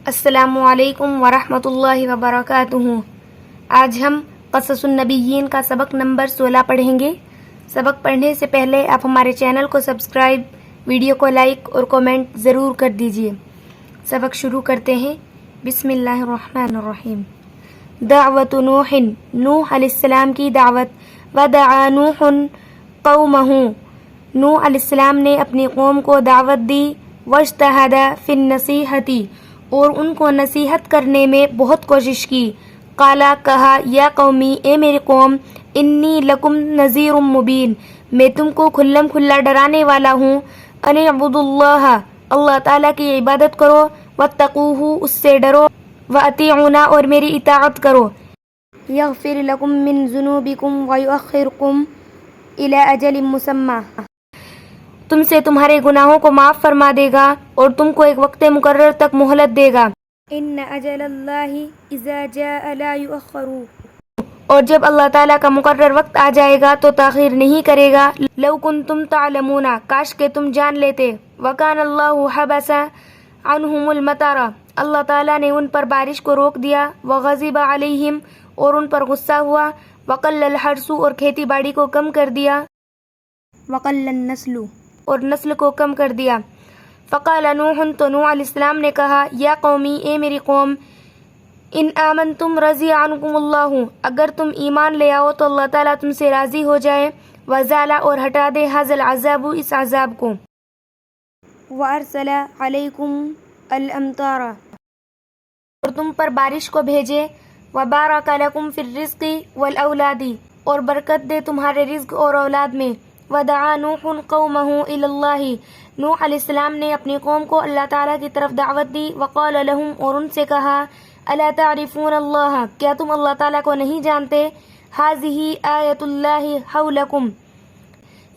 السلام علیکم ورحمۃ اللہ وبرکاتہ۔ آج ہم قصص النبیین کا سبق نمبر 16 پڑھیں گے۔ سبق پڑھنے سے پہلے آپ ہمارے چینل کو سبسکرائب، ویڈیو کو لائک اور کومنٹ ضرور کر دیجیے۔ سبق شروع کرتے ہیں۔ بسم اللہ الرحمن الرحیم۔ دعوت نوح، نوح علیہ السلام کی دعوت۔ ودعا نوح قومہ، نوح علیہ السلام نے اپنی قوم کو دعوت دی۔ واجتہد فی النصیحۃ، اور ان کو نصیحت کرنے میں بہت کوشش کی۔ قالا، کہا، یا قومی، اے میری قوم، انی لکم نذیر مبین، میں تم کو کھلم کھلا ڈرانے والا ہوں۔ ان اعبدوا اللہ، اللہ تعالیٰ کی عبادت کرو۔ واتقوہ، اس سے ڈرو۔ واطیعون، اور میری اطاعت کرو۔ یغفر لکم من ذنوبکم ویؤخرکم الی اجل مسمی، تم سے تمہارے گناہوں کو معاف فرما دے گا اور تم کو ایک وقت مقرر تک مہلت دے گا۔ ان اجل اللہ اذا جاء لا یؤخر، اور جب اللہ تعالیٰ کا مقرر وقت آ جائے گا تو تاخیر نہیں کرے گا۔ لو کنتم تعلمون، کاش کہ تم جان لیتے۔ وکان اللہ حبس عنہم المطر، اللہ تعالیٰ نے ان پر بارش کو روک دیا۔ وغضب علیہم، اور ان پر غصہ ہوا۔ وقل الحرث، اور کھیتی باڑی کو کم کر دیا۔ وقل النسل، اور نسل کو کم کر دیا۔ فقال نوح، تو نوح علیہ السلام نے کہا، یا قومی، اے میری قوم، ان آمنتم رضی عنکم اللہ، اگر تم ایمان لے آؤ تو اللہ تعالیٰ تم سے راضی ہو جائے۔ وزال، اور ہٹا دے، ھذا العذاب، اس عذاب کو۔ وارسل علیکم الامطار، اور تم پر بارش کو بھیجے۔ وبارک لکم فی الرزق والاولاد، اور برکت دے تمہارے رزق اور اولاد میں۔ ودعا نوح قومہ الی اللہ، نوح علیہ السلام نے اپنی قوم کو اللہ تعالیٰ کی طرف دعوت دی۔ وقال لہم، اور ان سے کہا، الا تعرفون اللہ، کیا تم اللہ تعالیٰ کو نہیں جانتے؟ ھذہ آیۃ اللہ حولکم،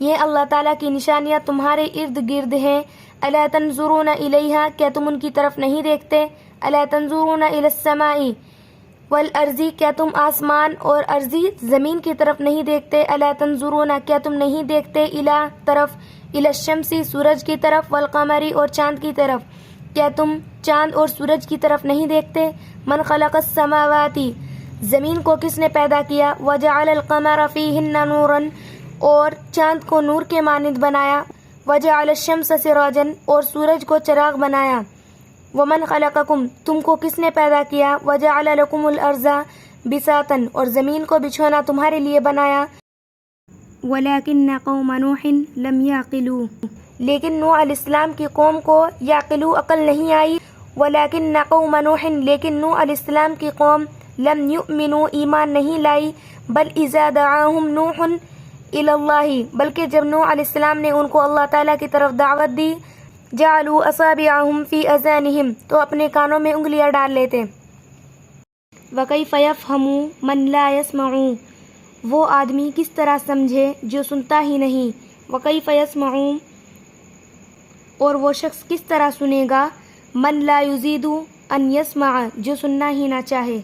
یہ اللہ تعالیٰ کی نشانیاں تمہارے ارد گرد ہیں۔ الا تنظرون الیہا، کیا تم ان کی طرف نہیں دیکھتے؟ الا تنظرون الی السماء والارض، کیا تم آسمان اور ارضی زمین کی طرف نہیں دیکھتے؟ الا تنظرون، کیا تم نہیں دیکھتے؟ الی الشمس، سورج کی طرف، والقمر، اور چاند کی طرف، کیا تم چاند اور سورج کی طرف نہیں دیکھتے؟ من خلق السماوات، زمین کو کس نے پیدا کیا؟ وجعل القمر فیہن نورا، اور چاند کو نور کے مانند بنایا۔ وجعل الشمس سراجا، اور سورج کو چراغ بنایا۔ ومن خلقکم، تم کو کس نے پیدا کیا؟ وجعل لکم الارض بساطا، اور زمین کو بچھونا تمہارے لیے بنایا۔ ولکن قوم نوح لم یعقلوا، لیکن نوح علیہ السلام کی قوم کو یعقلوا، عقل نہیں آئی۔ ولکن قوم نوح، لیکن نوح علیہ السلام کی قوم لم یؤمنوا، ایمان نہیں لائی۔ بل اذا دعاہم نوح الی اللہ، بلکہ جب نوح علیہ السلام نے ان کو اللہ تعالیٰ کی طرف دعوت دی، جعلوا اصابعہم فی اذانہم، تو اپنے کانوں میں انگلیاں ڈال لیتے۔ وکیف یفہم من لا یسمع، وہ آدمی کس طرح سمجھے جو سنتا ہی نہیں۔ وکیف یسمع، اور وہ شخص کس طرح سنے گا، من لا یزید ان یسمع، جو سننا ہی نہ چاہے۔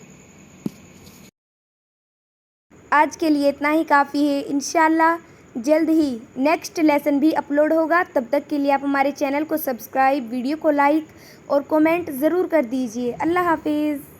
آج کے لیے اتنا ہی کافی ہے، انشاءاللہ جلد ہی نیکسٹ لیسن بھی اپلوڈ ہوگا۔ تب تک کے لیے آپ ہمارے چینل کو سبسکرائب، ویڈیو کو لائک اور کومنٹ ضرور کر دیجیے۔ اللہ حافظ۔